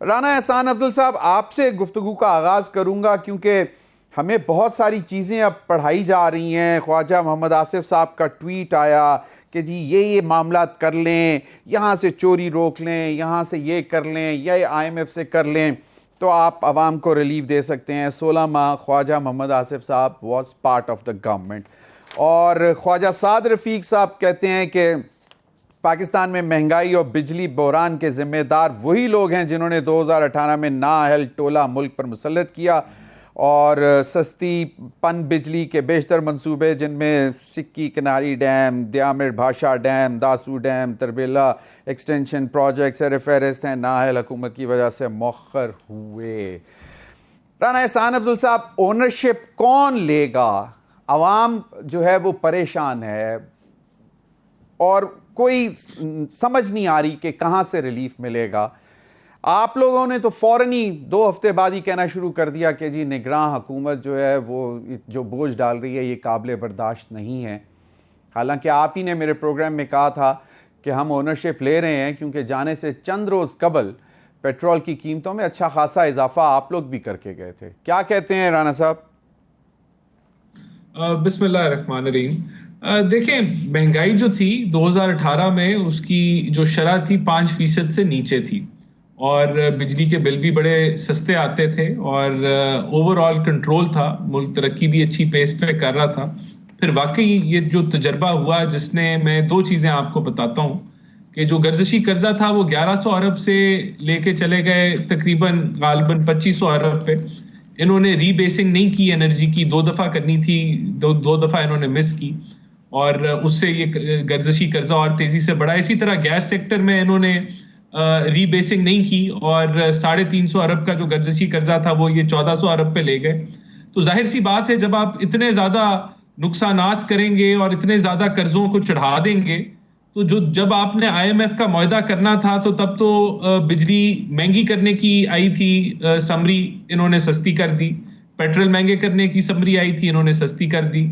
राना एहसान अफजल साहब, आपसे गुफ्तगू का आगाज़ करूंगा क्योंकि हमें बहुत सारी चीज़ें अब पढ़ाई जा रही हैं। ख्वाजा मोहम्मद आसिफ साहब का ट्वीट आया कि जी ये मामला कर लें, यहाँ से चोरी रोक लें, यहाँ से ये कर लें, ये IMF से कर लें तो आप आवाम को रिलीफ दे सकते हैं। 16 माह ख्वाजा मोहम्मद आसिफ साहब was part of the government. और ख्वाजा साद रफ़ीक साहब कहते हैं कि पाकिस्तान में महंगाई और बिजली बहरान के जिम्मेदार वही लोग हैं जिन्होंने 2018 में नाअहल टोला मुल्क पर मुसल्लत किया और सस्ती पन बिजली के बेशतर मंसूबे जिनमें सिक्की किनारी dam, Diamer Bhasha dam, Dasu dam, Tarbela extension project सर फहरिस्त हैं, नाअहल हुकूमत की वजह से मौखर हुए। राना एहसान अफजल साहब, ओनरशिप कौन लेगा? आवाम जो है वो परेशान है और कोई समझ नहीं आ रही कि कहां से रिलीफ मिलेगा। आप लोगों ने तो फौरन ही 2 हफ्ते बाद ही कहना शुरू कर दिया कि जी निगरान हुकूमत जो है वो जो बोझ डाल रही है ये काबिल बर्दाश्त नहीं है। हालांकि आप ही ने मेरे प्रोग्राम में कहा था कि हम ओनरशिप ले रहे हैं क्योंकि जाने से चंद रोज कबल पेट्रोल की कीमतों में अच्छा खासा इजाफा आप लोग भी करके गए थे। क्या कहते हैं राना साहब? बिस्मिल्लाहिर्रहमानिर्रहीम। देखें, महंगाई जो थी 2018 में उसकी जो शरह थी 5% से नीचे थी और बिजली के बिल भी बड़े सस्ते आते थे और ओवरऑल कंट्रोल था। मुल्क तरक्की भी अच्छी पेस पे कर रहा था। फिर वाकई ये जो तजर्बा हुआ जिसने, मैं 2 चीज़ें आपको बताता हूँ कि जो गर्जशी कर्जा था वो 1100 अरब से लेके चले गए तकरीबन गालिबन 2500 अरब पे। इन्होंने रीबेसिंग नहीं की एनर्जी की, 2 दफ़ा करनी थी, दो दफ़ा इन्होंने मिस की और उससे ये गर्जशी कर्जा और तेजी से बढ़ा। इसी तरह गैस सेक्टर में इन्होंने रीबेसिंग नहीं की और 350 अरब का जो गर्जशी कर्जा था वो ये 1400 अरब पे ले गए। तो जाहिर सी बात है, जब आप इतने ज्यादा नुकसानात करेंगे और इतने ज्यादा कर्जों को चढ़ा देंगे तो जब आपने IMF का मुआहदा करना था तो तब तो बिजली महंगी करने की आई थी समरी, इन्होंने सस्ती कर दी। पेट्रोल महंगे करने की समरी आई थी, इन्होंने सस्ती कर दी।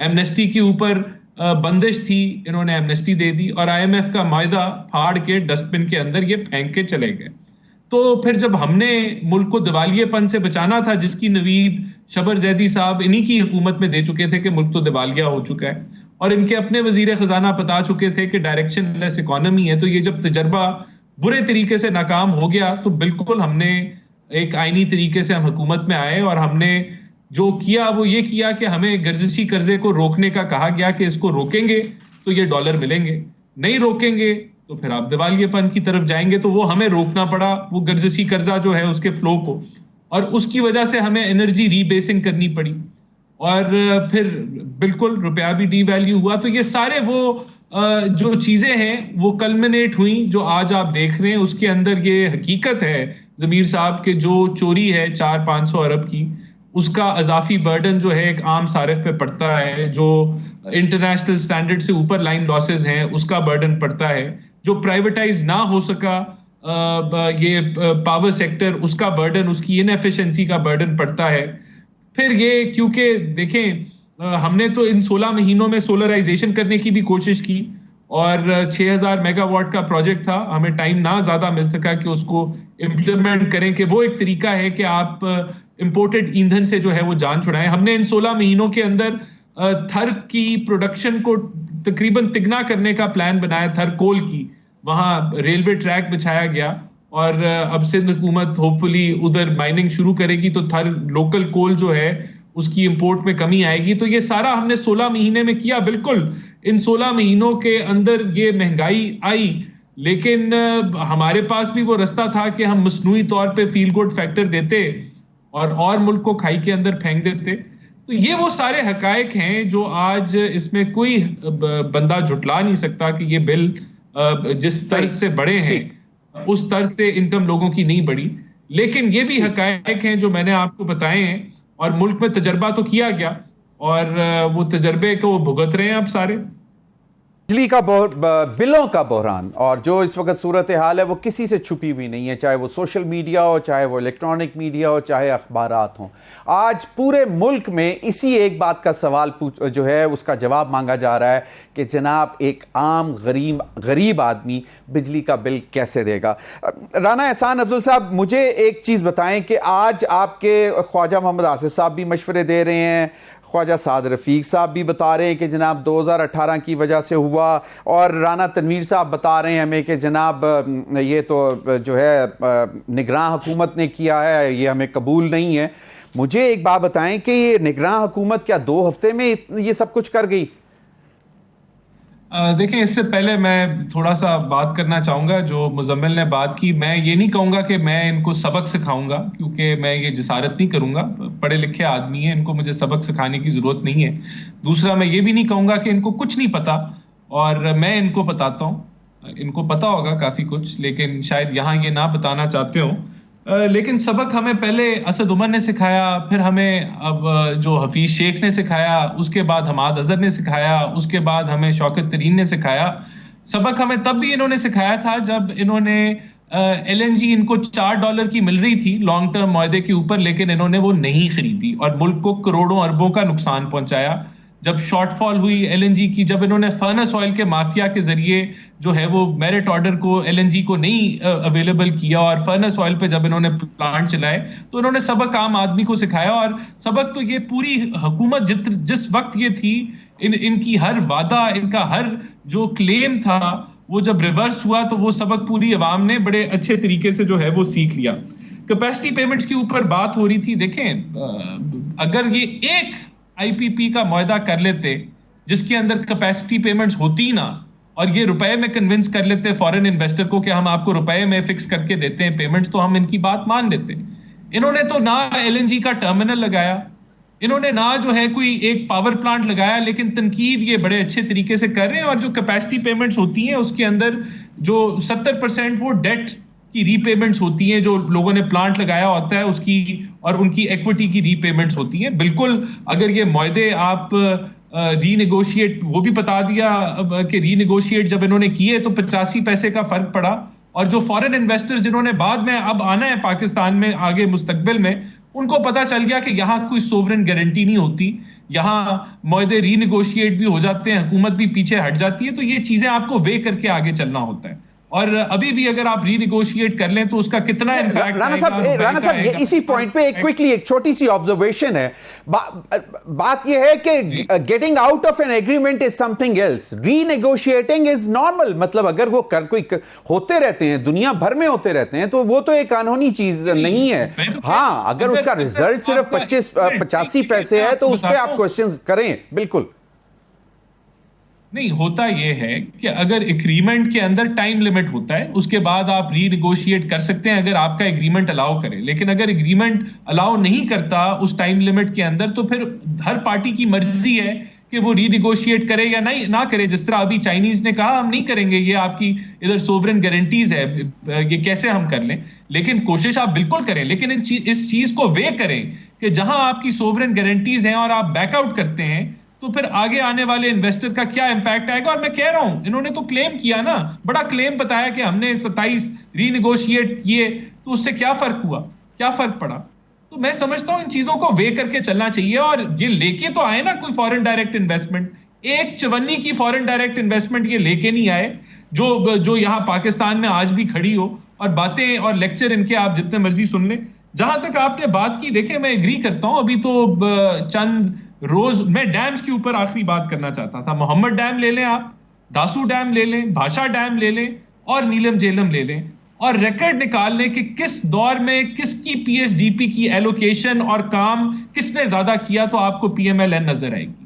एमनेस्टी के ऊपर बंदिश थी, इन्होंने एमनेस्टी दे दी और IMF का मुआहदा फाड़ के डस्टबिन के अंदर ये फेंक के चले गए। तो फिर जब हमने मुल्क को दिवालियेपन से बचाना था, जिसकी नवीद शबर जैदी साहब इन्हीं की हुकूमत में दे चुके थे कि मुल्क तो दिवालिया हो चुका है और इनके अपने वजीर खजाना बता चुके थे कि डायरेक्शन लेस इकोनॉमी है, तो ये जब तजर्बा बुरे तरीके से नाकाम हो गया तो बिल्कुल हमने एक आईनी तरीके से हम हुकूमत में आए और हमने जो किया वो ये किया कि हमें गर्जशी कर्जे को रोकने का कहा गया कि इसको रोकेंगे तो ये डॉलर मिलेंगे, नहीं रोकेंगे तो फिर आप दिवालियेपन की तरफ जाएंगे। तो वो हमें रोकना पड़ा, वो गर्जशी कर्जा जो है उसके फ्लो को, और उसकी वजह से हमें एनर्जी रीबेसिंग करनी पड़ी और फिर बिल्कुल रुपया भी डीवैल्यू हुआ। तो ये सारे वो जो चीजें हैं वो कल्मिनेट हुई जो आज आप देख रहे हैं। उसके अंदर ये हकीकत है जमीर साहब के जो चोरी है 400-500 अरब की, उसका अजाफी बर्डन जो है एक आम सारिफ पे पड़ता है। जो इंटरनेशनल स्टैंडर्ड से ऊपर लाइन लॉसेज हैं उसका बर्डन पड़ता है। जो प्राइवेटाइज ना हो सका ये पावर सेक्टर, उसका बर्डन, उसकी इनएफिशिएंसी का बर्डन पड़ता है। फिर ये क्योंकि देखें हमने तो इन 16 महीनों में सोलराइजेशन करने की भी कोशिश की और 6000 मेगावाट का प्रोजेक्ट था, हमें टाइम ना ज्यादा मिल सका कि उसको इम्प्लीमेंट करें कि वो एक तरीका है कि आप इंपोर्टेड ईंधन से जो है वो जान छुड़ाएं। हमने इन 16 महीनों के अंदर थर की प्रोडक्शन को तकरीबन तिगना करने का प्लान बनाया। थर कोल की वहां रेलवे ट्रैक बिछाया गया और अब सिंध हुकूमत होपफुली उधर माइनिंग शुरू करेगी तो थर लोकल कोल जो है उसकी इंपोर्ट में कमी आएगी। तो ये सारा हमने 16 महीने में किया। बिल्कुल इन 16 महीनों के अंदर ये महंगाई आई, लेकिन हमारे पास भी वो रास्ता था कि हम मसनूई तौर पे फील गुड फैक्टर देते और मुल्क को खाई के अंदर फेंक देते। तो ये वो सारे हकायक हैं जो आज इसमें कोई बंदा झुटला नहीं सकता कि ये बिल जिस तर्ज से बड़े हैं उस तर्ज से इनकम लोगों की नहीं बढ़ी। लेकिन ये भी हकायक हैं जो मैंने आपको बताए हैं और मुल्क में तजर्बा तो किया गया और वो तजर्बे को वो भुगत रहे हैं अब सारे। बिजली का बिलों का बहरान और जो इस वक्त सूरत हाल है वो किसी से छुपी हुई नहीं है, चाहे वो सोशल मीडिया हो, चाहे वो इलेक्ट्रॉनिक मीडिया हो, चाहे अखबारात हों। आज पूरे मुल्क में इसी एक बात का सवाल जो है उसका जवाब मांगा जा रहा है कि जनाब एक आम गरीब आदमी बिजली का बिल कैसे देगा। राना एहसान अफजल साहब, मुझे एक चीज़ बताएं कि आज आपके ख्वाजा मोहम्मद आसिफ साहब भी मशवरे दे रहे हैं, ख्वाजा साद रफ़ीक साहब भी बता रहे हैं कि जनाब 2018 की वजह से हुआ, और राना तनवीर साहब बता रहे हैं हमें कि जनाब ये तो जो है निगरान हुकूमत ने किया है, ये हमें कबूल नहीं है। मुझे एक बात बताएं कि ये निगरान हुकूमत क्या 2 हफ्ते में ये सब कुछ कर गई? देखिए, इससे पहले मैं थोड़ा सा बात करना चाहूँगा जो मुज़म्मिल ने बात की। मैं ये नहीं कहूँगा कि मैं इनको सबक सिखाऊँगा, क्योंकि मैं ये जसारत नहीं करूँगा। पढ़े लिखे आदमी हैं, इनको मुझे सबक सिखाने की ज़रूरत नहीं है। दूसरा, मैं ये भी नहीं कहूँगा कि इनको कुछ नहीं पता और मैं इनको बताता हूँ। इनको पता होगा काफ़ी कुछ, लेकिन शायद यहाँ ये ना बताना चाहते हो। लेकिन सबक हमें पहले असद उमर ने सिखाया, फिर हमें अब जो हफीज शेख ने सिखाया, उसके बाद हमाद अजहर ने सिखाया, उसके बाद हमें शौकत तरीन ने सिखाया। सबक हमें तब भी इन्होंने सिखाया था जब इन्होंने LNG इनको $4 की मिल रही थी लॉन्ग टर्म मुआहदे के ऊपर, लेकिन इन्होंने वो नहीं खरीदी और मुल्क को करोड़ों अरबों का नुकसान पहुंचाया। जब शॉर्टफॉल हुई LNG की, जब इन्होंने फर्नेस ऑयल के माफिया के जरिए जो है वो मेरिट ऑर्डर को LNG को नहीं अवेलेबल किया और फर्नेस ऑयल पे जब इन्होंने प्लांट चलाए, तो इन्होंने सबक आम आदमी को सिखाया। और सबक तो ये पूरी हुकूमत जिस वक्त ये थी, इनकी हर वादा, इनका हर जो क्लेम था, वो जब रिवर्स हुआ तो वो सबक पूरी अवाम ने बड़े अच्छे तरीके से जो है वो सीख लिया। कैपेसिटी पेमेंट्स के ऊपर बात हो रही थी। देखें, अगर ये एक IPP का मुआहदा कर लेते जिसके अंदर कैपेसिटी पेमेंट्स होती ना, और ये रुपए में कन्विंस कर लेते फॉरेन इन्वेस्टर को कि हम आपको रुपए में फिक्स करके देते हैं पेमेंट्स, तो हम इनकी बात मान लेते। इन्होंने तो ना LNG का टर्मिनल लगाया, इन्होंने ना जो है कोई एक पावर प्लांट लगाया, लेकिन तनकीद ये बड़े अच्छे तरीके से कर रहे हैं। और जो कैपेसिटी पेमेंट्स होती हैं उसके अंदर जो 70% वो डेट की रीपेमेंट्स होती हैं, जो लोगों ने प्लांट लगाया होता है उसकी, और उनकी इक्विटी की रीपेमेंट्स होती हैं। बिल्कुल, अगर ये मुआहदे आप रीनेगोशिएट, वो भी बता दिया कि रीनेगोशिएट जब इन्होंने किए तो 85 पैसे का फर्क पड़ा। और जो फॉरेन इन्वेस्टर्स जिन्होंने बाद में अब आना है पाकिस्तान में आगे मुस्तकबिल में, उनको पता चल गया कि यहाँ कोई सोवरेन गारंटी नहीं होती, यहाँ मुआहदे रीनेगोशिएट भी हो जाते हैं, हुकूमत भी पीछे हट जाती है। तो ये चीजें आपको वे करके आगे चलना होता है। और अभी भी अगर आप रीनेगोशिएट कर लें तो उसका कितना इम्पैक्ट आएगा। राना साहब, ये इसी पॉइंट पे एक छोटी सी ऑब्जर्वेशन है। बात ये है कि getting out of an agreement is something else, renegotiating is normal. मतलब अगर वो कोई होते रहते हैं, दुनिया भर में होते रहते हैं, तो वो तो एक कानूनी चीज नहीं है। हाँ, अगर उसका रिजल्ट सिर्फ 85 पैसे है तो उस पर आप क्वेश्चन करें, बिल्कुल नहीं। होता यह है कि अगर एग्रीमेंट के अंदर टाइम लिमिट होता है, उसके बाद आप रीनेगोशिएट कर सकते हैं अगर आपका एग्रीमेंट अलाउ करे। लेकिन अगर एग्रीमेंट अलाउ नहीं करता उस टाइम लिमिट के अंदर, तो फिर हर पार्टी की मर्जी है कि वो रीनेगोशिएट करे या नहीं ना करे। जिस तरह अभी चाइनीज ने कहा हम नहीं करेंगे, ये आपकी इधर सोवरेन गारंटीज है, ये कैसे हम कर लें। लेकिन कोशिश आप बिल्कुल करें, लेकिन इस चीज को वे करें कि जहां आपकी सोवरेन गारंटीज हैं और आप बैकआउट करते हैं, तो फिर आगे आने वाले इन्वेस्टर का क्या इंपैक्ट आएगा। और मैं कह रहा हूं, इन्होंने तो क्लेम किया ना, बड़ा क्लेम बताया कि हमने 27 रीनेगोशिएट किए, तो उससे क्या फर्क हुआ, क्या फर्क पड़ा। तो मैं समझता हूं इन चीजों को वे करके चलना चाहिए। और ये लेके तो आए ना कोई फॉरेन डायरेक्ट इन्वेस्टमेंट, एक चवन्नी की फॉरेन डायरेक्ट इन्वेस्टमेंट ये लेके नहीं आए जो यहां पाकिस्तान में आज भी खड़ी हो। और बातें और लेक्चर इनके आप जितने मर्जी सुन लें। जहां तक आपने बात की, देखिए मैं एग्री करता हूं, अभी तो चंद रोज मैं डैम्स के ऊपर आखिरी बात करना चाहता था। मोहम्मद डैम ले लें, आप दासू डैम ले लें, भाषा डैम ले लें और नीलम झेलम ले लें, और रिकॉर्ड निकाल लें कि किस दौर में किसकी PSDP की एलोकेशन और काम किसने ज्यादा किया, तो आपको PMLN नजर आएगी।